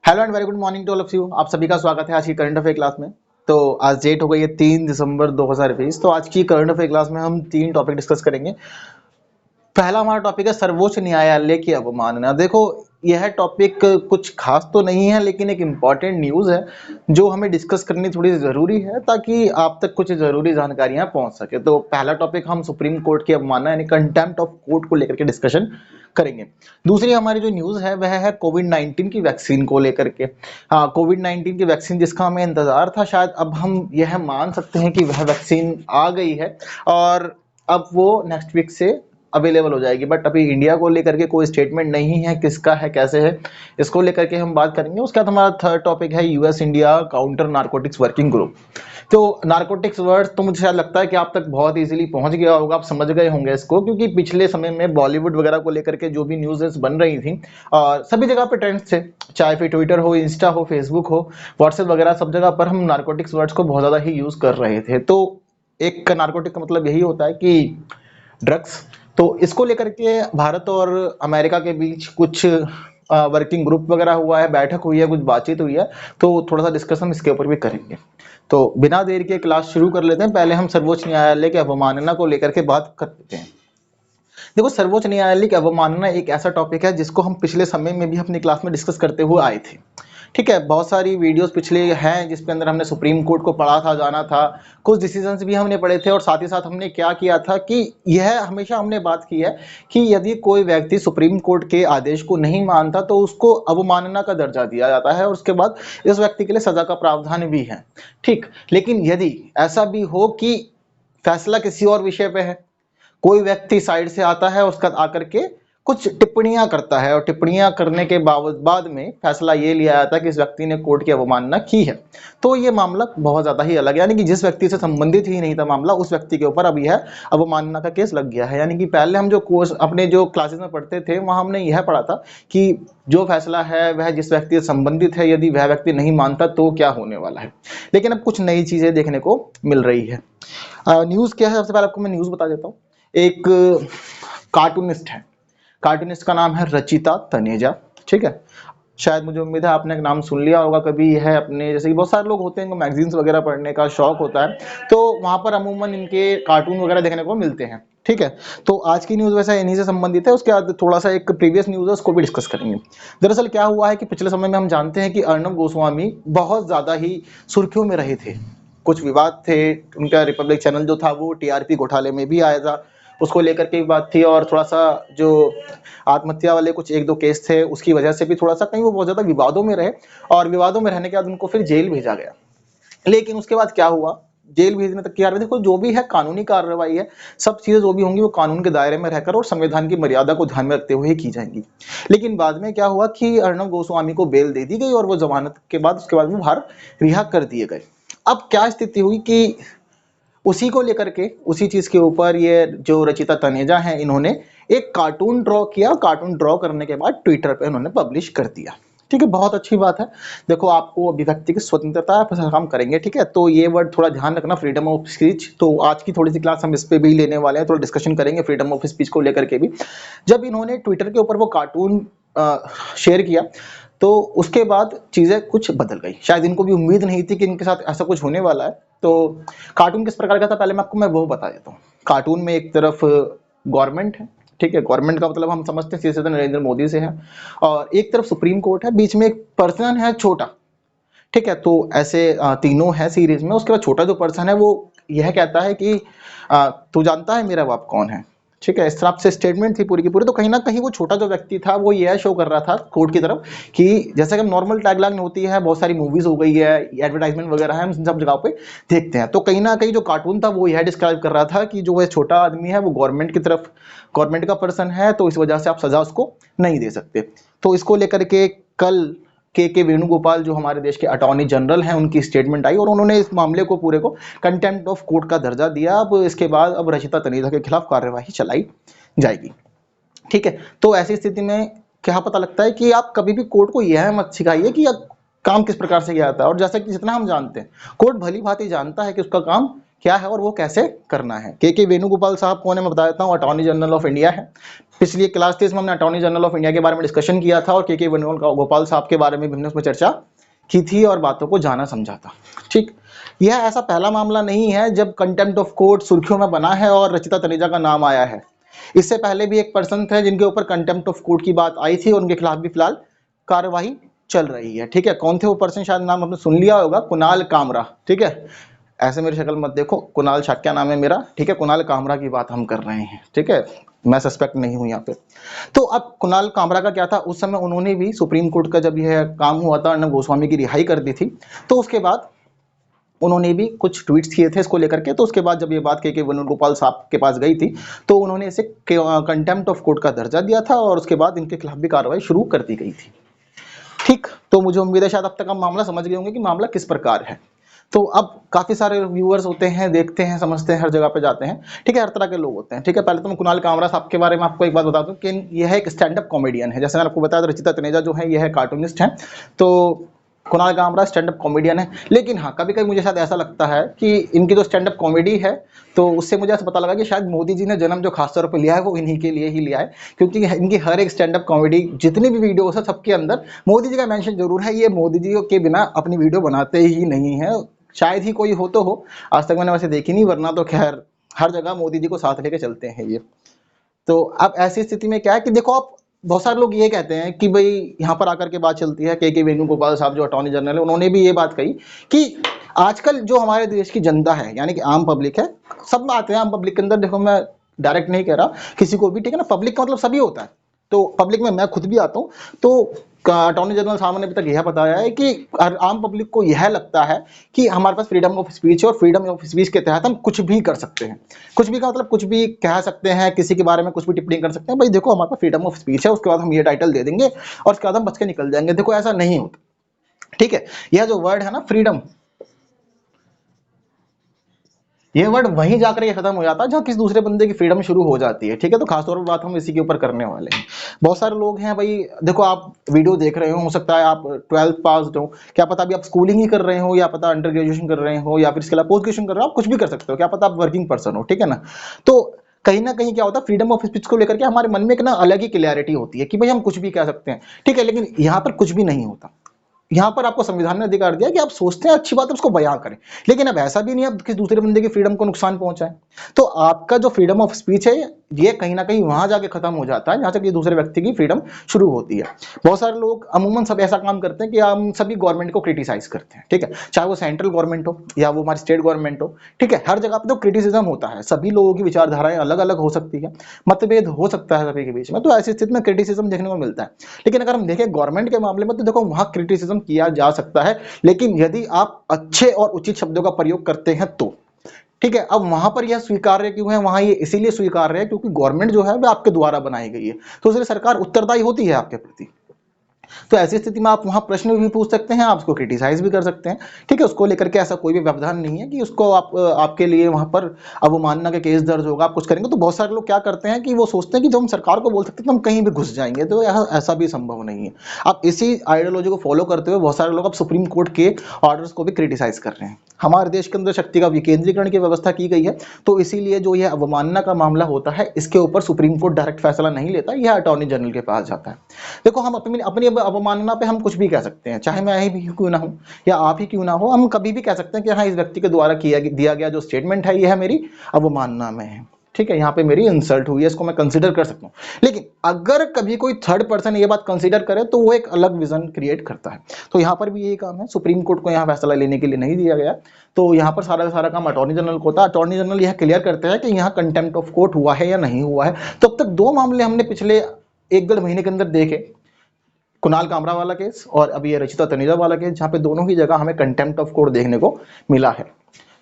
Hello and very good morning to all of you. आप सभी का स्वागत है आज की करंट अफेयर क्लास में। तो आज डेट हो गई है 3 दिसंबर 2020। तो आज की करंट अफेयर क्लास में हम 3 टॉपिक डिस्कस करेंगे। पहला हमारा टॉपिक है सर्वोच्च न्यायालय की अवमानना। देखो, यह टॉपिक कुछ खास तो नहीं है, लेकिन एक इम्पॉर्टेंट न्यूज़ है जो हमें डिस्कस करनी थोड़ी ज़रूरी है ताकि आप तक कुछ ज़रूरी जानकारियां पहुंच सके। तो पहला टॉपिक हम सुप्रीम कोर्ट की अवमानना यानी कंटेम्प्ट ऑफ कोर्ट को लेकर के डिस्कशन करेंगे। दूसरी हमारी जो न्यूज़ है वह है कोविड 19 की वैक्सीन को लेकर के। हाँ, कोविड 19 की वैक्सीन जिसका हमें इंतजार था, शायद अब हम यह मान सकते हैं कि वह वैक्सीन आ गई है और अब वो नेक्स्ट वीक से अवेलेबल हो जाएगी। बट अभी इंडिया को लेकर के कोई स्टेटमेंट नहीं है किसका है कैसे है, इसको लेकर के हम बात करेंगे। उसके बाद हमारा थर्ड टॉपिक है US India counter narcotics working group. तो नारकोटिक्स वर्ड तो मुझे शायद लगता है कि आप तक बहुत इजीली पहुंच गया होगा, आप समझ गए होंगे इसको, क्योंकि पिछले समय में बॉलीवुड वगैरह को लेकर के जो भी न्यूज़ बन रही थी और सभी जगह पे ट्रेंड्स थे, चाहे फिर ट्विटर हो, इंस्टा हो, फेसबुक हो, व्हाट्सएप वगैरह, सब जगह पर हम नारकोटिक्स वर्ड्स को बहुत ज़्यादा ही यूज़ कर रहे थे। तो एक नारकोटिक का मतलब यही होता है कि ड्रग्स। तो इसको लेकर के भारत और अमेरिका के बीच कुछ वर्किंग ग्रुप वगैरह हुआ है, बैठक हुई है, कुछ बातचीत हुई है। तो थोड़ा सा डिस्कशन इसके ऊपर भी करेंगे। तो बिना देर के क्लास शुरू कर लेते हैं। पहले हम सर्वोच्च न्यायालय की अवमानना को लेकर के बात कर लेते हैं। देखो, सर्वोच्च न्यायालय की अवमानना एक ऐसा टॉपिक है जिसको हम पिछले समय में भी अपनी क्लास में डिस्कस करते हुए आए थे। ठीक है, बहुत सारी वीडियोस पिछले हैं जिसके अंदर हमने सुप्रीम कोर्ट को पढ़ा था, जाना था, कुछ डिसीजंस भी हमने पढ़े थे और साथ ही साथ हमने क्या किया था कि यह हमेशा हमने बात की है कि यदि कोई व्यक्ति सुप्रीम कोर्ट के आदेश को नहीं मानता तो उसको अवमानना का दर्जा दिया जाता है और उसके बाद इस व्यक्ति के लिए सजा का प्रावधान भी है। ठीक, लेकिन यदि ऐसा भी हो कि फैसला किसी और विषय पे है, कोई व्यक्ति साइड से आता है, उसका आकर के कुछ टिप्पणियां करता है और टिप्पणियां करने के बाद में फैसला ये लिया जाता है कि इस व्यक्ति ने कोर्ट की अवमानना की है, तो ये मामला बहुत ज्यादा ही अलग है। यानी कि जिस व्यक्ति से संबंधित ही नहीं था मामला, उस व्यक्ति के ऊपर अब यह अवमानना का केस लग गया है। यानी कि पहले हम जो कोर्स अपने जो क्लासेस में पढ़ते थे वहां हमने यह पढ़ा था कि जो फैसला है वह जिस व्यक्ति से संबंधित है, यदि वह व्यक्ति नहीं मानता तो क्या होने वाला है। लेकिन अब कुछ नई चीजें देखने को मिल रही है। न्यूज क्या है, सबसे पहले आपको मैं न्यूज बता देता हूँ। एक कार्टूनिस्ट है, कार्टूनिस्ट का नाम है रचिता तनेजा। ठीक है, शायद मुझे उम्मीद है आपने नाम सुन लिया होगा कभी। यह अपने जैसे कि बहुत सारे लोग होते हैं इनको मैगजीन्स वगैरह पढ़ने का शौक होता है, तो वहां पर अमूमन इनके कार्टून वगैरह देखने को मिलते हैं। ठीक है, तो आज की न्यूज वैसा इन्हीं से संबंधित है। उसके बाद थोड़ा सा एक प्रीवियस न्यूज है उसको भी डिस्कस करेंगे। दरअसल क्या हुआ है कि पिछले समय में हम जानते हैं कि अर्नब गोस्वामी बहुत ज्यादा ही सुर्खियों में रहे थे। कुछ विवाद थे, उनका रिपब्लिक चैनल जो था वो टीआरपी घोटाले में भी आया था, उसको लेकर के भी बात थी। और थोड़ा सा जो आत्महत्या वाले कुछ एक दो केस थे उसकी वजह से भी थोड़ा सा कहीं वो बहुत ज्यादा विवादों में रहे और विवादों में रहने के बाद उनको फिर जेल भेजा गया। लेकिन उसके बाद क्या हुआ, जेल भेजने तक की आ रही, देखो जो भी है कानूनी कार्रवाई है, सब चीजें जो भी होंगी वो कानून के दायरे में रहकर और संविधान की मर्यादा को ध्यान में रखते हुए की जाएंगी। लेकिन बाद में क्या हुआ कि अर्नब गोस्वामी को बेल दे दी गई और वो जमानत के बाद उसके बाद वो बाहर रिहा कर दिए गए। अब क्या स्थिति हुई कि उसी को लेकर के, उसी चीज के ऊपर ये जो रचिता तनेजा है इन्होंने एक कार्टून ड्रॉ किया। कार्टून ड्रॉ करने के बाद ट्विटर पे उन्होंने पब्लिश कर दिया। ठीक है, बहुत अच्छी बात है। देखो, आपको अभिव्यक्ति की स्वतंत्रता पर काम करेंगे। ठीक है, तो ये वर्ड थोड़ा ध्यान रखना, फ्रीडम ऑफ स्पीच। तो आज की थोड़ी सी क्लास हम इस पे भी लेने वाले हैं, थोड़ा डिस्कशन करेंगे फ्रीडम ऑफ स्पीच को लेकर के भी। जब इन्होंने ट्विटर के ऊपर वो कार्टून शेयर किया तो उसके बाद चीजें कुछ बदल गई। शायद इनको भी उम्मीद नहीं थी कि इनके साथ ऐसा कुछ होने वाला है। तो कार्टून किस प्रकार का था पहले मैं वो बता देता हूँ। कार्टून में एक तरफ गवर्नमेंट है, ठीक है, गवर्नमेंट का मतलब हम समझते हैं सीधे नरेंद्र मोदी से है, और एक तरफ सुप्रीम कोर्ट है, बीच में एक पर्सन है छोटा। ठीक है, तो ऐसे तीनों है सीरीज में। उसके बाद छोटा जो पर्सन है वो यह कहता है कि तू जानता है मेरा बाप कौन है। ठीक है, इस तरह से स्टेटमेंट थी पूरी की पूरी। तो कहीं ना कहीं वो छोटा जो व्यक्ति था वो यह शो कर रहा था कोर्ट की तरफ कि जैसे कि नॉर्मल टैगलाइन होती है, बहुत सारी मूवीज हो गई है, एडवर्टाइजमेंट वगैरह है, हम सब जगह पे देखते हैं। तो कहीं ना कहीं जो कार्टून था वो यह डिस्क्राइब कर रहा था कि जो वह छोटा आदमी है वो गवर्नमेंट की तरफ, गवर्नमेंट का पर्सन है, तो इस वजह से आप सजा उसको नहीं दे सकते। तो इसको लेकर के कल के वेणुगोपाल जो हमारे देश के अटॉर्नी जनरल हैं उनकी स्टेटमेंट आई और उन्होंने इस मामले को पूरे को कंटेम्प्ट ऑफ कोर्ट का दर्जा दिया। अब इसके बाद अब रचिता तनेजा के खिलाफ कार्यवाही चलाई जाएगी। ठीक है, तो ऐसी स्थिति में क्या पता लगता है कि आप कभी भी कोर्ट को यह मत सिखाइए कि काम किस प्रकार से किया जाता है। और जैसा कि जितना हम जानते हैं, कोर्ट भली भांति जानता है कि उसका काम क्या है और वो कैसे करना है। के वेणुगोपाल साहब कौन है मैं बता देता हूँ, अटॉर्नी जनरल ऑफ इंडिया है। पिछली क्लास 30 में हमने अटॉर्नी जनरल ऑफ इंडिया के बारे में डिस्कशन किया था और के वेणुगोपाल साहब के बारे में भी हमने उसमें चर्चा की थी और बातों को जाना समझा था। ठीक, यह ऐसा पहला मामला नहीं है जब कंटेम्प्ट ऑफ कोर्ट सुर्खियों में बना है और रचिता तनेजा का नाम आया है। इससे पहले भी एक पर्सन थे जिनके ऊपर कंटेम्प्ट ऑफ कोर्ट की बात आई थी और उनके खिलाफ भी फिलहाल कार्यवाही चल रही है। ठीक है, कौन थे वो पर्सन, शायद नाम आपने सुन लिया होगा, कुणाल कामरा। ठीक है, ऐसे मेरी शक्ल मत देखो, कुणाल शाक्या नाम है मेरा। ठीक है, कुणाल कामरा की बात हम कर रहे हैं। ठीक है, मैं सस्पेक्ट नहीं हूं यहाँ पे। तो अब कुणाल कामरा का क्या था, उस समय उन्होंने भी सुप्रीम कोर्ट का जब यह काम हुआ था, अर्णब गोस्वामी की रिहाई कर दी थी, तो उसके बाद उन्होंने भी कुछ ट्वीट्स किए थे इसको लेकर के। तो उसके बाद जब ये बात के वेणुगोपाल साहब के पास गई थी तो उन्होंने इसे कंटेम्प्ट ऑफ कोर्ट का दर्जा दिया था और उसके बाद इनके खिलाफ भी कार्रवाई शुरू कर दी गई थी। ठीक, तो मुझे उम्मीद है शायद अब तक हम मामला समझ गए होंगे कि मामला किस प्रकार है। तो अब काफी सारे व्यूअर्स होते हैं, देखते हैं, समझते हैं, हर जगह पे जाते हैं। ठीक है, हर तरह के लोग होते हैं। ठीक है, पहले तो मैं कुणाल कामरा साहब के बारे में आपको एक बात बता दूं कि यह एक स्टैंड अप कॉमेडियन है। जैसे मैंने आपको बताया रचिता तनेजा जो है यह है कार्टूनिस्ट है, तो Kunal Kamra stand up comedian है। लेकिन हाँ, कभी कभी मुझे शायद ऐसा लगता है कि इनकी जो स्टैंड अप कॉमेडी है तो उससे मुझे ऐसा पता लगा कि शायद मोदी जी ने जन्म जो खासतौर पर लिया है वो इन्हीं के लिए ही लिया है, क्योंकि इनकी हर एक स्टैंड अप कॉमेडी जितनी भी वीडियोस है सबके अंदर मोदी जी का मेंशन जरूर है। ये मोदी जी के बिना अपनी वीडियो बनाते ही नहीं है, शायद ही कोई हो तो हो, आज तक मैंने वैसे देखी नहीं, वरना तो खैर हर जगह मोदी जी को साथ लेके चलते हैं ये। तो अब ऐसी स्थिति में क्या है कि देखो, आप बहुत सारे लोग ये कहते हैं कि भाई यहाँ पर आकर के बात चलती है, के वेणुगोपाल साहब जो अटॉर्नी जनरल है उन्होंने भी ये बात कही कि आजकल जो हमारे देश की जनता है यानी कि आम पब्लिक है, सब आते हैं आम पब्लिक के अंदर। देखो, मैं डायरेक्ट नहीं कह रहा किसी को भी, ठीक है ना, पब्लिक का मतलब सभी होता है, तो पब्लिक में मैं खुद भी आता हूँ। तो अटॉर्नी जनरल साहब ने अभी तक यह बताया है कि आम पब्लिक को यह लगता है कि हमारे पास फ्रीडम ऑफ स्पीच है और फ्रीडम ऑफ स्पीच के तहत हम कुछ भी कर सकते हैं। कुछ भी का मतलब कुछ भी कह सकते हैं, किसी के बारे में कुछ भी टिप्पणी कर सकते हैं। भाई देखो, हमारे पास फ्रीडम ऑफ स्पीच है, उसके बाद हम ये टाइटल दे देंगे और उसके बाद हम बच के निकल जाएंगे। देखो, ऐसा नहीं होता। ठीक है, यह जो वर्ड है ना फ्रीडम, ये वर्ड वहीं जाकर ये खत्म हो जाता है जहां किसी दूसरे बंदे की फ्रीडम शुरू हो जाती है। ठीक है, तो खासतौर पर बात हम इसी के ऊपर करने वाले हैं। बहुत सारे लोग हैं भाई, देखो आप वीडियो देख रहे हो सकता है आप 12th पास हो, क्या पता अभी आप स्कूलिंग ही कर रहे हो, या पता अंडर ग्रेजुएशन कर रहे हो, या फिर इसके अलावा पोस्ट ग्रेजुएशन कर रहे हो, आप कुछ भी कर सकते हो, क्या पता आप वर्किंग पर्सन हो। ठीक है ना, तो कहीं ना कहीं क्या होता है, फ्रीडम ऑफ स्पीच को लेकर के हमारे मन में एक ना अलग ही क्लियरिटी होती है कि भाई हम कुछ भी कह सकते हैं। ठीक है, लेकिन यहाँ पर कुछ भी नहीं होता। यहाँ पर आपको संविधान ने अधिकार दिया कि आप सोचते हैं अच्छी बात है उसको बयां करें, लेकिन अब ऐसा भी नहीं आप किसी दूसरे बंदे की फ्रीडम को नुकसान पहुंचाएं। तो आपका जो फ्रीडम ऑफ स्पीच है ये कहीं ना कहीं वहां जाके खत्म हो जाता है जहां से किसी दूसरे व्यक्ति की फ्रीडम शुरू होती है। बहुत सारे लोग अमूमन सब ऐसा काम करते हैं कि हम सभी गवर्नमेंट को क्रिटिसाइज करते हैं। ठीक है, चाहे वो सेंट्रल गवर्नमेंट हो या वो हमारी स्टेट गवर्नमेंट हो। ठीक है, हर जगह पे तो क्रिटिसिज्म होता है, सभी लोगों की विचारधाराएं अलग अलग हो सकती है, मतभेद हो सकता है सभी के बीच में, तो ऐसी स्थिति में क्रिटिसिज्म देखने को मिलता है। लेकिन अगर हम देखें गवर्नमेंट के मामले में तो देखो वहां क्रिटिसिज्म किया जा सकता है, लेकिन यदि आप अच्छे और उचित शब्दों का प्रयोग करते हैं तो। ठीक है, अब वहां पर यह स्वीकार्य क्यों है, वहां ये इसीलिए स्वीकार्य है क्योंकि गवर्नमेंट जो है वह आपके द्वारा बनाई गई है, तो इसलिए सरकार उत्तरदायी होती है आपके प्रति। तो ऐसी स्थिति में आप वहां प्रश्न भी पूछ सकते हैं, आप उसको क्रिटिसाइज भी कर सकते हैं। ठीक है, उसको लेकर के ऐसा कोई भी व्यवधान नहीं है कि उसको आपके लिए वहां पर अवमानना का केस दर्ज होगा, आप कुछ करेंगे। तो बहुत सारे लोग क्या करते हैं कि वो सोचते हैं कि जब हम सरकार को बोल सकते हैं तो हम कहीं भी घुस जाएंगे, तो ऐसा भी संभव नहीं है। आप इसी आइडियोलॉजी को फॉलो करते हुए बहुत सारे लोग अब सुप्रीम कोर्ट के ऑर्डर्स को भी क्रिटिसाइज कर रहे हैं। हमारे देश के अंदर शक्ति का विकेंद्रीकरण की व्यवस्था की गई है, तो इसीलिए जो यह अवमानना का मामला होता है इसके ऊपर सुप्रीम कोर्ट डायरेक्ट फैसला नहीं लेता, यह अटॉर्नी जनरल के पास जाता है। देखो, हम अपनी अपनी अवमानना पे हम कुछ भी कह सकते हैं, चाहे मैं ही भी क्यों ना हूं या आप ही क्यों ना हो, हम कभी भी कह सकते हैं कि हाँ, इस व्यक्ति के द्वारा दिया गया जो स्टेटमेंट है यह मेरी अवमानना में है। ठीक है, यहाँ पे मेरी इंसल्ट हुई है, इसको मैं कंसीडर कर सकता हूँ। लेकिन अगर कभी कोई थर्ड पर्सन ये बात कंसीडर करे तो वो एक अलग विजन क्रिएट करता है। तो यहाँ पर भी यही काम है, सुप्रीम कोर्ट को यहाँ फैसला लेने के लिए नहीं दिया गया, तो यहाँ पर सारा का सारा काम अटॉर्नी जनरल को होता है। अटॉर्नी जनरल यह क्लियर करते हैं कि यहाँ कंटेम्प्ट ऑफ कोर्ट हुआ है या नहीं हुआ है। तो अब तक दो मामले हमने पिछले 1-1.5 महीने के अंदर देखे, कुणाल कामरा वाला केस और अभी ये रचिता तनेजा वाला केस, जहां पे दोनों ही जगह हमें कंटेम्प्ट ऑफ कोर्ट देखने को मिला है।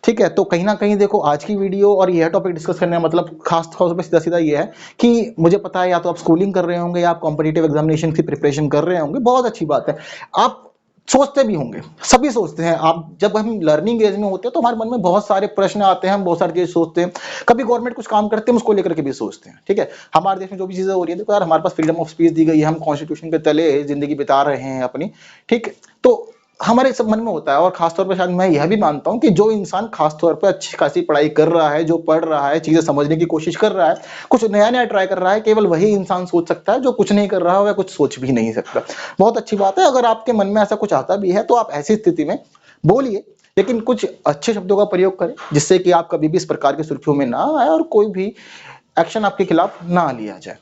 ठीक है, तो कहीं ना कहीं देखो आज की वीडियो और यह टॉपिक डिस्कस करने का मतलब खास तौर पे सीधा सीधा ये है कि मुझे पता है या तो आप स्कूलिंग कर रहे होंगे या आप कॉम्पिटिटिव एग्जामिनेशन की प्रिपरेशन कर रहे होंगे, बहुत अच्छी बात है। आप सोचते भी होंगे, सभी सोचते हैं, आप जब हम लर्निंग एज में होते हैं तो हमारे मन में बहुत सारे प्रश्न आते हैं, हम बहुत सारी चीजें सोचते हैं। कभी गवर्नमेंट कुछ काम करते हैं उसको लेकर के भी सोचते हैं। ठीक है, हमारे देश में जो भी चीजें हो रही है, देखो यार, हमारे पास फ्रीडम ऑफ स्पीच दी गई है, हम कॉन्स्टिट्यूशन के तले जिंदगी बिता रहे हैं अपनी। ठीक, तो हमारे सब मन में होता है, और खासतौर पर शायद मैं यह भी मानता हूँ कि जो इंसान खासतौर पर अच्छी खासी पढ़ाई कर रहा है, जो पढ़ रहा है, चीजें समझने की कोशिश कर रहा है, कुछ नया नया ट्राई कर रहा है, केवल वही इंसान सोच सकता है। जो कुछ नहीं कर रहा है वह कुछ सोच भी नहीं सकता। बहुत अच्छी बात है, अगर आपके मन में ऐसा कुछ आता भी है तो आप ऐसी स्थिति में बोलिए, लेकिन कुछ अच्छे शब्दों का प्रयोग करें, जिससे कि आप कभी भी इस प्रकार की सुर्खियों में ना आए और कोई भी एक्शन आपके खिलाफ ना लिया जाए।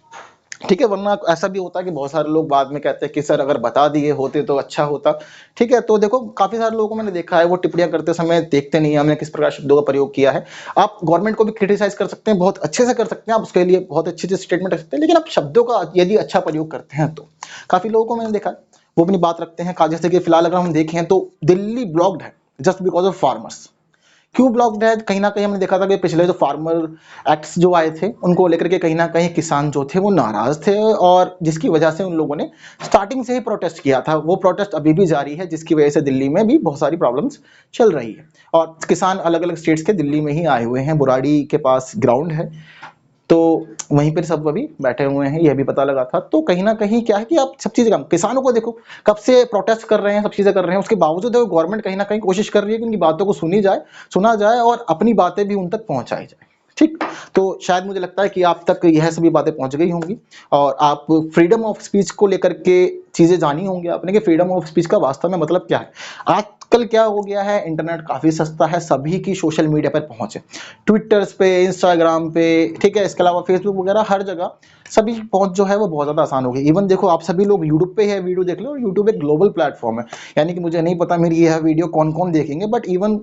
ठीक है, वरना ऐसा भी होता है कि बहुत सारे लोग बाद में कहते हैं कि सर अगर बता दिए होते तो अच्छा होता। ठीक है, तो देखो काफी सारे लोगों को मैंने देखा है, वो टिप्पणियां करते समय देखते नहीं है हमने किस प्रकार शब्दों का प्रयोग किया है। आप गवर्नमेंट को भी क्रिटिसाइज कर सकते हैं, बहुत अच्छे से कर सकते हैं, आप उसके लिए बहुत अच्छे से स्टेटमेंट रख सकते हैं, लेकिन आप शब्दों का यदि अच्छा प्रयोग करते हैं तो काफी लोगों को मैंने देखा है वो अपनी बात रखते हैं। जैसे कि फिलहाल अगर हम देखें तो दिल्ली ब्लॉक्ड है जस्ट बिकॉज ऑफ फार्मर्स। क्यों ब्लॉक्ड है? कहीं ना कहीं हमने देखा था कि पिछले जो फार्मर एक्ट्स जो आए थे उनको लेकर के कहीं ना कहीं किसान जो थे वो नाराज थे, और जिसकी वजह से उन लोगों ने स्टार्टिंग से ही प्रोटेस्ट किया था। वो प्रोटेस्ट अभी भी जारी है, जिसकी वजह से दिल्ली में भी बहुत सारी प्रॉब्लम्स चल रही है, और किसान अलग अलग स्टेट्स के दिल्ली में ही आए हुए हैं। बुराड़ी के पास ग्राउंड है, तो वहीं पर सब अभी बैठे हुए हैं, यह भी पता लगा था। तो कहीं ना कहीं क्या है कि आप सब चीजें, किसानों को देखो कब से प्रोटेस्ट कर रहे हैं, सब चीजें कर रहे हैं, उसके बावजूद गवर्नमेंट कहीं ना कहीं कोशिश कर रही है कि उनकी बातों को सुना जाए और अपनी बातें भी उन तक पहुंचाई जाए। ठीक, तो शायद मुझे लगता है कि आप तक यह सभी बातें पहुंच गई होंगी, और आप फ्रीडम ऑफ स्पीच को लेकर के चीजें जानी होंगी आपने कि फ्रीडम ऑफ स्पीच का वास्तव में मतलब क्या है। आजकल क्या हो गया है, इंटरनेट काफी सस्ता है, सभी की सोशल मीडिया पर पहुंच है, ट्विटर पे, इंस्टाग्राम पे, ठीक है, इसके अलावा फेसबुक वगैरह हर जगह सभी की पहुंच जो है वो बहुत ज्यादा आसान हो गई। इवन देखो आप सभी लोग यूट्यूब पे है वीडियो देख लो, और यूट्यूब एक ग्लोबल प्लेटफॉर्म है, यानी कि मुझे नहीं पता मेरी यह वीडियो कौन कौन देखेंगे, बट इवन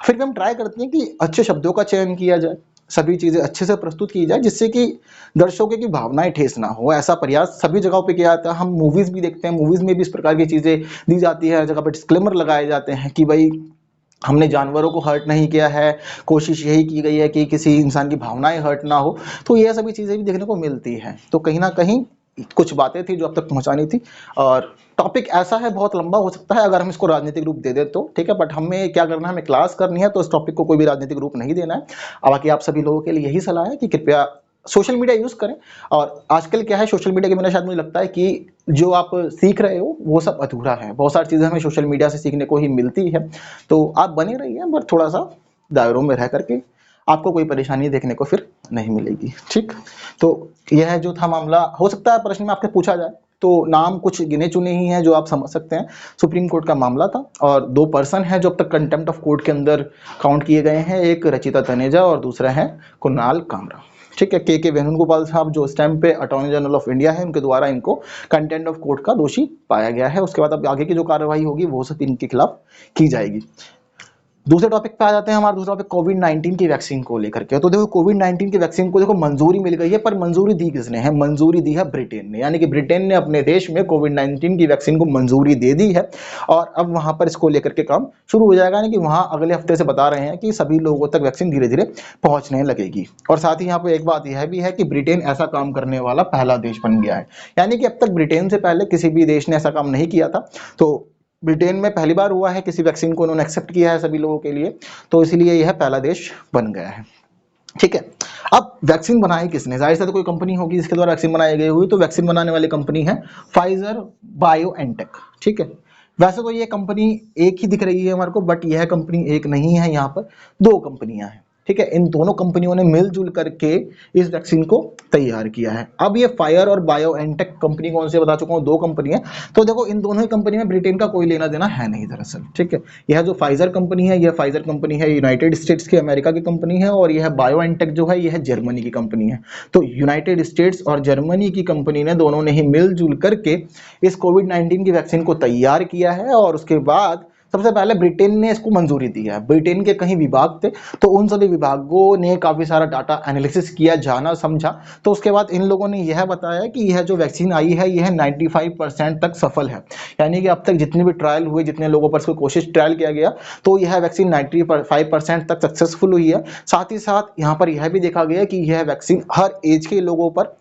फिर भी हम ट्राई करते हैं कि अच्छे शब्दों का चयन किया जाए, सभी चीजें अच्छे से प्रस्तुत की जाए, जिससे कि दर्शकों की भावनाएं ठेस ना हो। ऐसा प्रयास सभी जगहों पे किया जाता है। हम मूवीज भी देखते हैं, मूवीज में भी इस प्रकार की चीजें दी जाती है, हर जगह पर डिस्क्लेमर लगाए जाते हैं कि भाई हमने जानवरों को हर्ट नहीं किया है, कोशिश यही की गई है कि किसी इंसान की भावनाएं हर्ट ना हो। तो ये सभी चीजें भी देखने को मिलती है। तो कहीं ना कहीं कुछ बातें थी जो अब तक पहुंचानी थी, और टॉपिक ऐसा है बहुत लंबा हो सकता है अगर हम इसको राजनीतिक रूप दे दे तो, ठीक है, बट हमें क्या करना है, हमें क्लास करनी है, तो इस टॉपिक को कोई भी राजनीतिक रूप नहीं देना है। और बाकी आप सभी लोगों के लिए यही सलाह है कि कृपया सोशल मीडिया यूज करें। और आजकल क्या है, सोशल मीडिया के बिना शायद मुझे लगता है कि जो आप सीख रहे हो वो सब अधूरा है। बहुत सारी चीजें हमें सोशल मीडिया से सीखने को ही मिलती है, तो आप बने रहिए, बट थोड़ा सा दायरों में रह करके, आपको कोई परेशानी देखने को फिर नहीं मिलेगी। ठीक, तो यह जो था मामला, हो सकता है प्रश्न में आपसे पूछा जाए, तो नाम कुछ गिने चुने ही हैं जो आप समझ सकते हैं। सुप्रीम कोर्ट का मामला था, और दो पर्सन हैं जो अब तक कंटेम्प्ट ऑफ कोर्ट के अंदर काउंट किए गए हैं, एक रचिता तनेजा और दूसरा है कुणाल कामरा। ठीक है, के वेणुगोपाल साहब जो इस टाइम पे अटॉर्नी जनरल ऑफ इंडिया है, उनके द्वारा इनको कंटेम्प्ट ऑफ कोर्ट का दोषी पाया गया है। उसके बाद अब आगे की जो कार्रवाई होगी वो सब इनके खिलाफ की जाएगी। दूसरे टॉपिक पे आ जाते हैं। हमारा दूसरा टॉपिक कोविड-19 की वैक्सीन को लेकर के। तो देखो कोविड-19 की वैक्सीन को देखो मंजूरी मिल गई है, पर मंजूरी दी किसने है? मंजूरी दी है ब्रिटेन ने, यानी कि ब्रिटेन ने अपने देश में कोविड-19 की वैक्सीन को मंजूरी दे दी है, और अब वहां पर इसको लेकर के काम शुरू हो जाएगा। यानी कि वहां अगले हफ्ते से बता रहे हैं कि सभी लोगों तक वैक्सीन धीरे धीरे पहुंचने लगेगी। और साथ ही यहाँ पे एक बात यह भी है कि ब्रिटेन ऐसा काम करने वाला पहला देश बन गया है, यानी कि अब तक ब्रिटेन से पहले किसी भी देश ने ऐसा काम नहीं किया था। तो ब्रिटेन में पहली बार हुआ है, किसी वैक्सीन को उन्होंने एक्सेप्ट किया है सभी लोगों के लिए, तो इसलिए यह पहला देश बन गया है। ठीक है, अब वैक्सीन बनाई किसने? जाहिर सी तो कोई कंपनी होगी जिसके द्वारा वैक्सीन बनाई गई हुई, तो वैक्सीन बनाने वाली कंपनी है फाइजर बायोएनटेक। ठीक है, वैसे तो ये कंपनी एक ही दिख रही है हमारे को, बट यह कंपनी एक नहीं है, यहाँ पर दो कंपनियां हैं। ठीक है, इन दोनों कंपनियों ने मिलजुल करके इस वैक्सीन को तैयार किया है। अब ये फायर और बायोएनटेक कंपनी कौन से बता चुका हूं, दो कंपनी है। तो देखो इन दोनों ही कंपनी में ब्रिटेन का कोई लेना देना है नहीं दरअसल। ठीक है, यह जो फाइजर कंपनी है, यह फाइजर कंपनी है यूनाइटेड स्टेट्स की, अमेरिका की कंपनी है, और यह बायोएनटेक जो है यह जर्मनी की कंपनी है। तो यूनाइटेड स्टेट्स और जर्मनी की कंपनी ने दोनों ने ही मिलजुल करके इस कोविड-19 की वैक्सीन को तैयार किया है, और उसके बाद सबसे पहले ब्रिटेन ने इसको मंजूरी दी है। ब्रिटेन के कहीं विभाग थे, तो उन सभी विभागों ने काफी सारा डाटा एनालिसिस किया, जाना समझा, तो उसके बाद इन लोगों ने यह बताया कि यह जो वैक्सीन आई है यह 95% तक सफल है। यानी कि अब तक जितने भी ट्रायल हुए, जितने लोगों पर इसको कोशिश ट्रायल किया गया, तो यह वैक्सीन 95% तक सक्सेसफुल हुई है। साथ ही साथ यहाँ पर यह भी देखा गया कि यह वैक्सीन हर एज के लोगों पर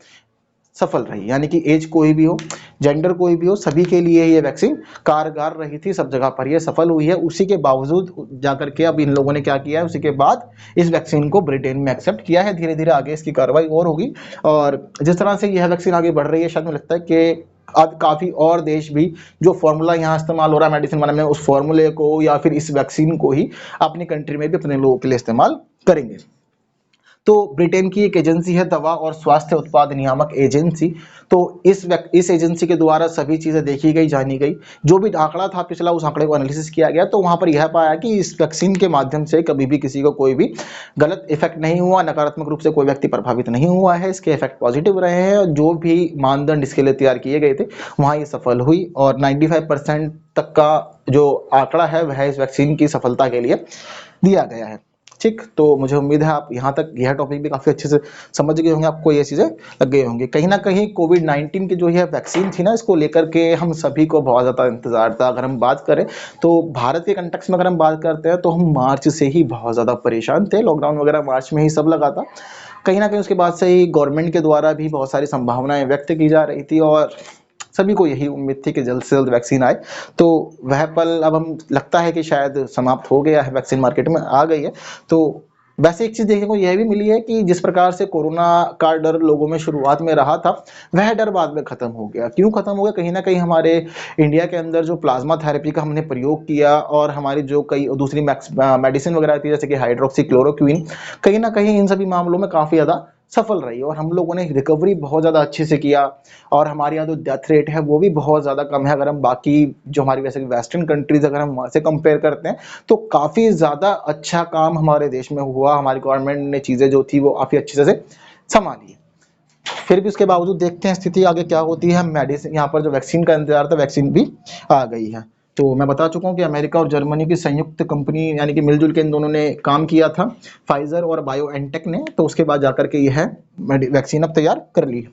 सफल रही, यानी कि एज कोई भी हो, जेंडर कोई भी हो, सभी के लिए ये वैक्सीन कारगर रही थी, सब जगह पर ये सफल हुई है। उसी के बावजूद जाकर के अब इन लोगों ने क्या किया है, उसी के बाद इस वैक्सीन को ब्रिटेन में एक्सेप्ट किया है। धीरे धीरे आगे इसकी कार्रवाई और होगी, और जिस तरह से यह वैक्सीन आगे बढ़ रही है, शायद मुझे लगता है कि अब काफ़ी और देश भी जो फॉर्मूला यहाँ इस्तेमाल हो रहा है मेडिसिन बनाने में, उस फॉर्मूले को या फिर इस वैक्सीन को ही अपनी कंट्री में भी अपने लोगों के लिए इस्तेमाल करेंगे। तो ब्रिटेन की एक एजेंसी है दवा और स्वास्थ्य उत्पाद नियामक एजेंसी। तो इस एजेंसी के द्वारा सभी चीज़ें देखी गई, जानी गई। जो भी आंकड़ा था पिछला, उस आंकड़े को एनालिसिस किया गया, तो वहाँ पर यह पाया कि इस वैक्सीन के माध्यम से कभी भी किसी को कोई भी गलत इफेक्ट नहीं हुआ, नकारात्मक रूप से कोई व्यक्ति प्रभावित नहीं हुआ है। इसके इफेक्ट पॉजिटिव रहे हैं और जो भी मानदंड इसके लिए तैयार किए गए थे वहाँ ये सफल हुई और 95% तक का जो आंकड़ा है वह इस वैक्सीन की सफलता के लिए दिया गया है। ठीक, तो मुझे उम्मीद है आप यहाँ तक यह टॉपिक भी काफ़ी अच्छे से समझ गए होंगे, आपको ये चीज़ें लग गई होंगी। कहीं ना कहीं कोविड-19 की जो यह वैक्सीन थी ना, इसको लेकर के हम सभी को बहुत ज़्यादा इंतजार था। अगर हम बात करें तो भारत के कंटेक्स्ट में अगर हम बात करते हैं तो हम मार्च से ही बहुत ज़्यादा परेशान थे। लॉकडाउन वगैरह मार्च में ही सब लगा था। कहीं ना कहीं उसके बाद से ही गवर्नमेंट के द्वारा भी बहुत सारी संभावनाएं व्यक्त की जा रही थी और सभी को यही उम्मीद थी कि जल्द से जल्द वैक्सीन आए। तो वह पल अब हम लगता है कि शायद समाप्त हो गया है, वैक्सीन मार्केट में आ गई है। तो वैसे एक चीज़ देखने को यह भी मिली है कि जिस प्रकार से कोरोना का डर लोगों में शुरुआत में रहा था, वह डर बाद में खत्म हो गया। क्यों खत्म हो गया? कहीं ना कहीं हमारे इंडिया के अंदर जो प्लाज्मा थेरेपी का हमने प्रयोग किया और हमारी जो कई दूसरी मेडिसिन वगैरह थी जैसे कि हाइड्रोक्सी क्लोरोक्विन, कहीं ना कहीं इन सभी मामलों में काफ़ी ज़्यादा सफल रही और हम लोगों ने रिकवरी बहुत ज़्यादा अच्छे से किया और हमारे यहाँ जो डेथ रेट है वो भी बहुत ज़्यादा कम है। अगर हम बाकी जो हमारी वैसे वेस्टर्न कंट्रीज अगर हम वहाँ से कंपेयर करते हैं तो काफ़ी ज़्यादा अच्छा काम हमारे देश में हुआ। हमारी गवर्नमेंट ने चीज़ें जो थी वो काफ़ी अच्छे से संभाली। फिर भी उसके बावजूद देखते हैं स्थिति आगे क्या होती है। मेडिसिन यहाँ पर जो वैक्सीन का इंतजार था, वैक्सीन भी आ गई है। तो मैं बता चुका हूँ कि अमेरिका और जर्मनी की संयुक्त कंपनी यानी कि मिलजुल के इन दोनों ने काम किया था, फाइजर और बायोएनटेक ने। तो उसके बाद जाकर के यह वैक्सीन अब तैयार कर ली।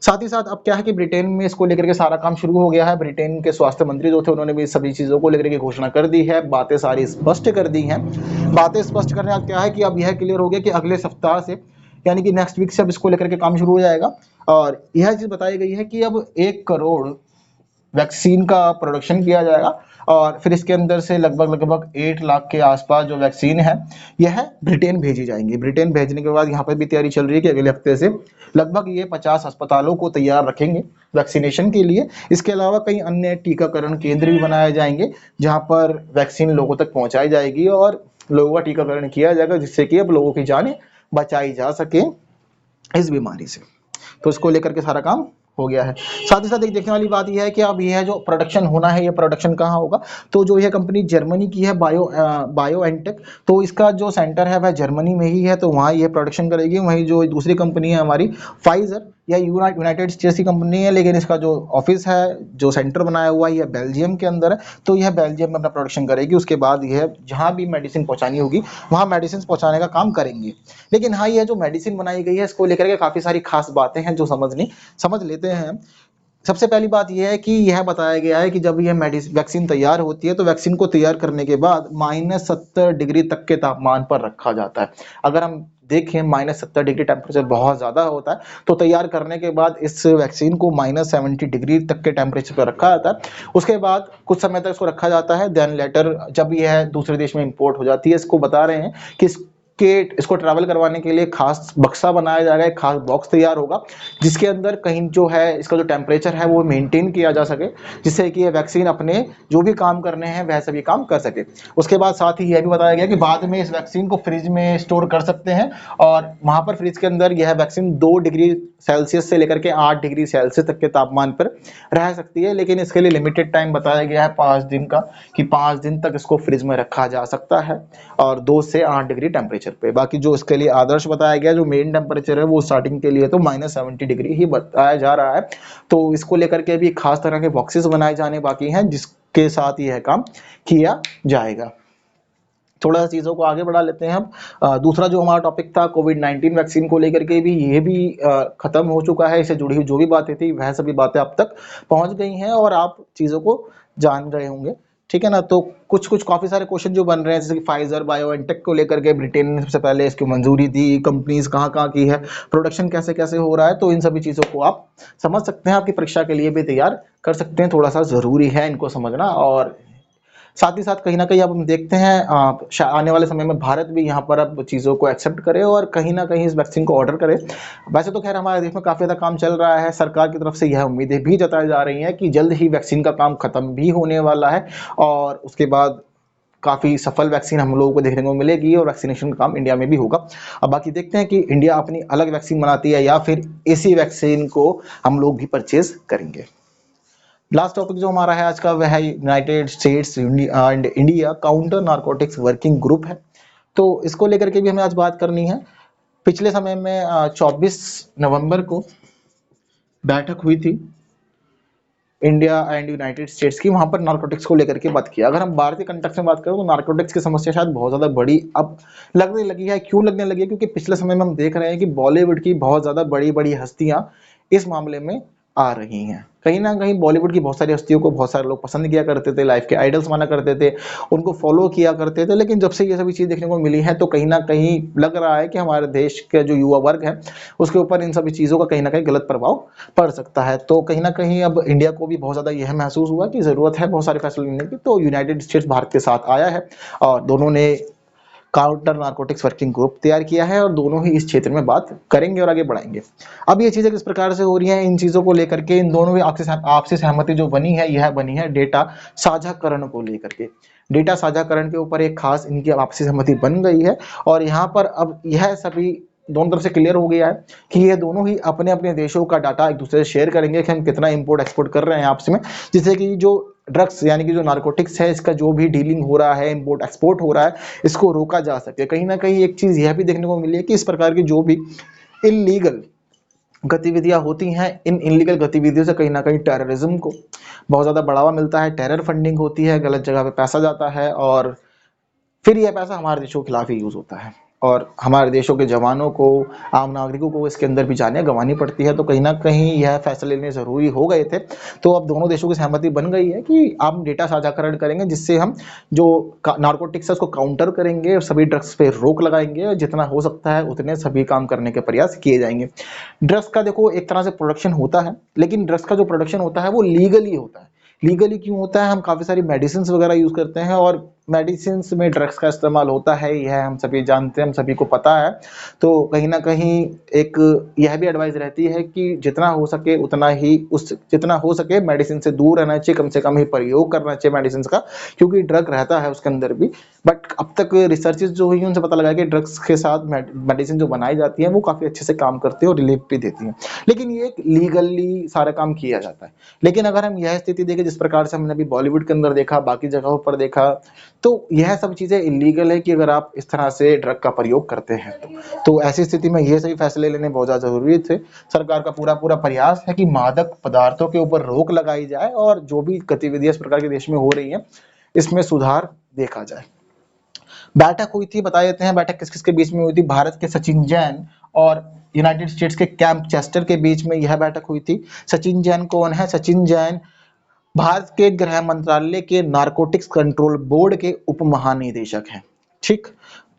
साथ ही साथ अब क्या है कि ब्रिटेन में इसको लेकर के सारा काम शुरू हो गया है। ब्रिटेन के स्वास्थ्य मंत्री जो थे उन्होंने भी सभी चीज़ों को लेकर के घोषणा कर दी है, बातें सारी स्पष्ट कर दी हैं। बातें स्पष्ट करने का क्या है कि अब यह क्लियर हो गया कि अगले सप्ताह से यानी कि नेक्स्ट वीक से अब इसको लेकर के काम शुरू हो जाएगा और यह चीज़ बताई गई है कि अब 1 करोड़ वैक्सीन का प्रोडक्शन किया जाएगा और फिर इसके अंदर से लगभग 8 लाख के आसपास जो वैक्सीन है यह ब्रिटेन भेजी जाएंगी। ब्रिटेन भेजने के बाद यहाँ पर भी तैयारी चल रही है कि अगले हफ्ते से लगभग ये 50 अस्पतालों को तैयार रखेंगे वैक्सीनेशन के लिए। इसके अलावा कई अन्य टीकाकरण केंद्र भी बनाए जाएंगे जहाँ पर वैक्सीन लोगों तक पहुँचाई जाएगी और लोगों का टीकाकरण किया जाएगा जिससे कि अब लोगों की जानें बचाई जा सके इस बीमारी से। तो इसको लेकर के सारा काम हो गया है। साथ ही साथ एक देखने वाली बात यह है कि अब यह जो प्रोडक्शन होना है, ये प्रोडक्शन कहाँ होगा? तो जो यह कंपनी जर्मनी की है बायोएनटेक, तो इसका जो सेंटर है वह जर्मनी में ही है, तो वहाँ ये प्रोडक्शन करेगी। वहीं जो दूसरी कंपनी है हमारी फाइजर, या यूनाइटेड स्टेट्स की कंपनी है लेकिन इसका जो ऑफिस है, जो सेंटर बनाया हुआ है, यह बेल्जियम के अंदर है। तो यह बेल्जियम में अपना प्रोडक्शन करेगी। उसके बाद यह जहाँ भी मेडिसिन पहुँचानी होगी वहाँ मेडिसिन पहुँचाने का काम करेंगे। लेकिन हाँ, यह जो मेडिसिन बनाई गई है इसको लेकर के काफ़ी सारी खास बातें हैं जो समझ लेते हैं। सबसे पहली बात यह है कि यह बताया गया है कि जब यह वैक्सीन तैयार होती है तो वैक्सीन को तैयार करने के बाद -70 डिग्री तक के तापमान पर रखा जाता है। अगर हम देखें -70 डिग्री टेम्परेचर बहुत ज़्यादा होता है, तो तैयार करने के बाद इस वैक्सीन को -70 डिग्री तक के टेम्परेचर पर रखा जाता है। उसके बाद कुछ समय तक इसको रखा जाता है। देन लेटर जब यह दूसरे देश में इंपोर्ट हो जाती है, इसको बता रहे हैं कि इसको ट्रैवल करवाने के लिए खास बक्सा बनाया जाएगा, एक खास बॉक्स तैयार होगा जिसके अंदर कहीं जो है इसका जो टेम्परेचर है वो मेंटेन किया जा सके, जिससे कि ये वैक्सीन अपने जो भी काम करने हैं वह सभी काम कर सके। उसके बाद साथ ही यह भी बताया गया कि बाद में इस वैक्सीन को फ्रिज में स्टोर कर सकते हैं और वहां पर फ्रिज के अंदर यह वैक्सीन 2 डिग्री सेल्सियस से लेकर के 8 डिग्री सेल्सियस तक के तापमान पर रह सकती है। लेकिन इसके लिए लिमिटेड टाइम बताया गया है 5 दिन का, कि 5 दिन तक इसको फ्रिज में रखा जा सकता है और 2 से 8 डिग्री टेम्परेचर पे। बाकी जो इसके लिए आदर्श बताया गया, जो मेन टेम्परेचर है वो स्टार्टिंग के लिए तो -70 डिग्री ही बताया जा रहा है। तो इसको लेकर के भी खास तरह के बॉक्सेस बनाए जाने बाकी हैं जिसके साथ यह काम किया जाएगा। थोड़ा सा चीज़ों को आगे बढ़ा लेते हैं हम। दूसरा जो हमारा टॉपिक था कोविड-19 वैक्सीन को लेकर के भी, ये भी खत्म हो चुका है। इससे जुड़ी हुई जो भी बातें थी वह सभी बातें अब तक पहुंच गई हैं और आप चीज़ों को जान रहे होंगे, ठीक है ना। तो कुछ काफ़ी सारे क्वेश्चन जो बन रहे हैं, जैसे कि फाइजर बायोएनटेक को लेकर के ब्रिटेन ने सबसे पहले इसकी मंजूरी दी, कंपनीज कहाँ की है, प्रोडक्शन कैसे कैसे हो रहा है, तो इन सभी चीज़ों को आप समझ सकते हैं। आपकी परीक्षा के लिए भी तैयार कर सकते हैं। थोड़ा सा ज़रूरी है इनको समझना और साथ ही साथ कहीं ना कहीं अब हम देखते हैं आने वाले समय में भारत भी यहाँ पर अब चीज़ों को एक्सेप्ट करे और कहीं ना कहीं इस वैक्सीन को ऑर्डर करे। वैसे तो खैर हमारे देश में काफ़ी ज़्यादा काम चल रहा है, सरकार की तरफ से यह उम्मीदें भी जताई जा रही हैं कि जल्द ही वैक्सीन का काम खत्म भी होने वाला है और उसके बाद काफ़ी सफल वैक्सीन हम लोगों को देखने को मिलेगी और वैक्सीनेशन का काम इंडिया में भी होगा। अब बाकी देखते हैं कि इंडिया अपनी अलग वैक्सीन बनाती है या फिर इसी वैक्सीन को हम लोग भी परचेज करेंगे। लास्ट टॉपिक जो हमारा है आज का वह है United states and India counter narcotics working group है। तो इसको लेकर के भी हमें आज बात करनी है। पिछले समय में 24 नवंबर को बैठक हुई थी इंडिया एंड यूनाइटेड स्टेट्स की, वहां पर नारकोटिक्स को लेकर के बात किया। अगर हम भारतीय कंटेक्स्ट में बात करें तो नारकोटिक्स की समस्या शायद बहुत ज्यादा बड़ी अब लगने लगी है। क्यों लगने लगी है? क्योंकि पिछले समय में हम देख रहे हैं कि बॉलीवुड की बहुत ज्यादा बड़ी बड़ी हस्तियां इस मामले में आ रही हैं। कहीं ना कहीं बॉलीवुड की बहुत सारी हस्तियों को बहुत सारे लोग पसंद किया करते थे, लाइफ के आइडल्स माना करते थे, उनको फॉलो किया करते थे, लेकिन जब से ये सभी चीज़ देखने को मिली है तो कहीं ना कहीं लग रहा है कि हमारे देश का जो युवा वर्ग है उसके ऊपर इन सभी चीज़ों का कहीं ना कहीं गलत प्रभाव पड़ सकता है। तो कहीं ना कहीं अब इंडिया को भी बहुत ज़्यादा यह महसूस हुआ कि ज़रूरत है बहुत सारे फैसले लेने की, तो यूनाइटेड स्टेट्स भारत के साथ आया है और दोनों ने काउंटर नारकोटिक्स वर्किंग ग्रुप तैयार किया है और दोनों ही इस क्षेत्र में बात करेंगे और आगे बढ़ाएंगे। अब ये चीजें किस प्रकार से हो रही हैं, इन चीजों को लेकर के इन दोनों में आपसी सहमति जो बनी है यह बनी है डेटा साझाकरण को लेकर के। डेटा साझाकरण के ऊपर एक खास इनकी आपसी सहमति बन गई है और यहाँ पर अब यह सभी दोनों तरफ से क्लियर हो गया है कि ये दोनों ही अपने अपने देशों का डाटा एक दूसरे से शेयर करेंगे कि हम कितना इंपोर्ट एक्सपोर्ट कर रहे हैं आपस में, जिससे कि जो ड्रग्स यानी कि जो नारकोटिक्स है इसका जो भी डीलिंग हो रहा है, इंपोर्ट एक्सपोर्ट हो रहा है, इसको रोका जा सके। कहीं ना कहीं एक चीज यह भी देखने को मिली है कि इस प्रकार की जो भी इलीगल गतिविधियां होती हैं, इन इलीगल गतिविधियों से कहीं ना कहीं टेररिज्म को बहुत ज्यादा बढ़ावा मिलता है, टेरर फंडिंग होती है, गलत जगह पे पैसा जाता है और फिर यह पैसा हमारे देशों के खिलाफ ही यूज होता है और हमारे देशों के जवानों को, आम नागरिकों को इसके अंदर भी जाने गंवानी पड़ती है। तो कहीं ना कहीं यह फैसले लेने जरूरी हो गए थे। तो अब दोनों देशों की सहमति बन गई है कि आप डेटा साझाकरण करेंगे जिससे हम जो नारकोटिक्स है उसको काउंटर करेंगे और सभी ड्रग्स पे रोक लगाएंगे और जितना हो सकता है उतने सभी काम करने के प्रयास किए जाएंगे। ड्रग्स का देखो एक तरह से प्रोडक्शन होता है, लेकिन ड्रग्स का जो प्रोडक्शन होता है वो लीगली होता है। लीगली क्यों होता है? हम काफी सारी मेडिसिन वगैरह यूज करते हैं और मेडिसिन में ड्रग्स का इस्तेमाल होता है, यह हम सभी जानते हैं, हम सभी को पता है। तो कहीं ना कहीं एक यह भी एडवाइस रहती है कि जितना हो सके उतना ही जितना हो सके मेडिसिन से दूर रहना चाहिए, कम से कम ही प्रयोग करना चाहिए मेडिसिन का, क्योंकि ड्रग रहता है उसके अंदर भी। बट अब तक रिसर्चेज जो हुई उनसे पता लगा कि ड्रग्स के साथ मेडिसिन जो बनाई जाती है वो काफी अच्छे से काम करती है और रिलीफ भी देती है, लेकिन ये एक लीगली सारा काम किया जाता है। लेकिन अगर हम यह स्थिति देखें जिस प्रकार से हमने अभी बॉलीवुड के अंदर देखा, बाकी जगहों पर देखा, तो यह सब चीजें इलीगल है कि अगर आप इस तरह से ड्रग का प्रयोग करते हैं तो ऐसी स्थिति में ये सभी फैसले लेने बहुत ज्यादा जरूरी थे। सरकार का पूरा पूरा प्रयास है कि मादक पदार्थों के ऊपर रोक लगाई जाए और जो भी गतिविधियां इस प्रकार के देश में हो रही है इसमें सुधार देखा जाए। बैठक हुई थी, बता देते हैं बैठक किस किस के बीच में हुई थी। भारत के सचिन जैन और यूनाइटेड स्टेट्स के कैंप चेस्टर के बीच में यह बैठक हुई थी। सचिन जैन कौन है? सचिन जैन भारत के गृह मंत्रालय के नारकोटिक्स कंट्रोल बोर्ड के उप महानिदेशक हैं। ठीक,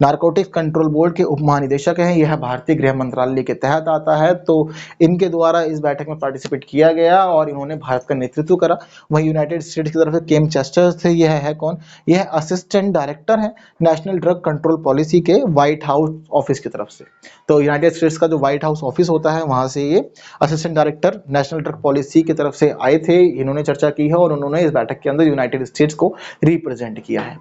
नारकोटिक्स कंट्रोल बोर्ड के उप महानिदेशक हैं, यह भारतीय गृह मंत्रालय के तहत आता है। तो इनके द्वारा इस बैठक में पार्टिसिपेट किया गया और इन्होंने भारत का नेतृत्व करा। वहीं यूनाइटेड स्टेट्स की तरफ से केम चेस्टर थे। यह है कौन? यह असिस्टेंट डायरेक्टर है नेशनल ड्रग कंट्रोल पॉलिसी के व्हाइट हाउस ऑफिस की तरफ से। तो यूनाइटेड स्टेट्स का जो व्हाइट हाउस ऑफिस होता है वहां से ये assistant director national drug policy की तरफ से आए थे। इन्होंने चर्चा की है और उन्होंने इस बैठक के अंदर यूनाइटेड स्टेट्स को रिप्रेजेंट किया है।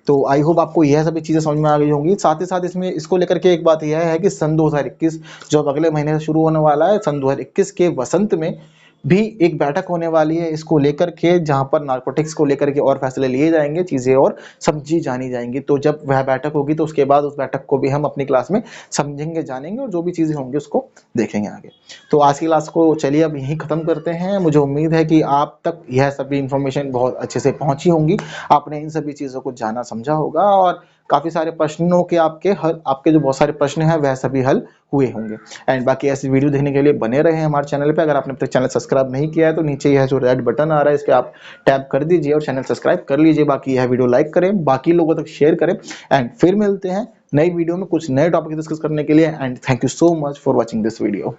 तो आई होप आपको यह सभी चीजें समझ में आ गई होंगी। साथ ही साथ इसमें इसको लेकर के एक बात यह है कि सन 2021 जो अब अगले महीने से शुरू होने वाला है, सन 2021 के वसंत में भी एक बैठक होने वाली है इसको लेकर के, जहां पर नारकोटिक्स को लेकर के और फैसले लिए जाएंगे, चीजें और समझी जानी जाएंगी। तो जब वह बैठक होगी तो उसके बाद उस बैठक को भी हम अपनी क्लास में समझेंगे, जानेंगे और जो भी चीजें होंगी उसको देखेंगे आगे। तो आज की क्लास को चलिए अब यहीं खत्म करते हैं। मुझे उम्मीद है कि आप तक यह सभी इंफॉर्मेशन बहुत अच्छे से पहुंची होंगी, आपने इन सभी चीजों को जाना समझा होगा और काफी सारे प्रश्नों के आपके जो बहुत सारे प्रश्न हैं वह सभी हल हुए होंगे। एंड बाकी ऐसी वीडियो देखने के लिए बने रहे हमारे चैनल पे। अगर आपने अब तक चैनल सब्सक्राइब नहीं किया है तो नीचे यह जो रेड बटन आ रहा है इस पे आप टैप कर दीजिए और चैनल सब्सक्राइब कर लीजिए। बाकी यह वीडियो लाइक करें, बाकी लोगों तक शेयर करें एंड फिर मिलते हैं नई वीडियो में कुछ नए टॉपिक डिस्कस करने के लिए। And thank you so much for watching this video.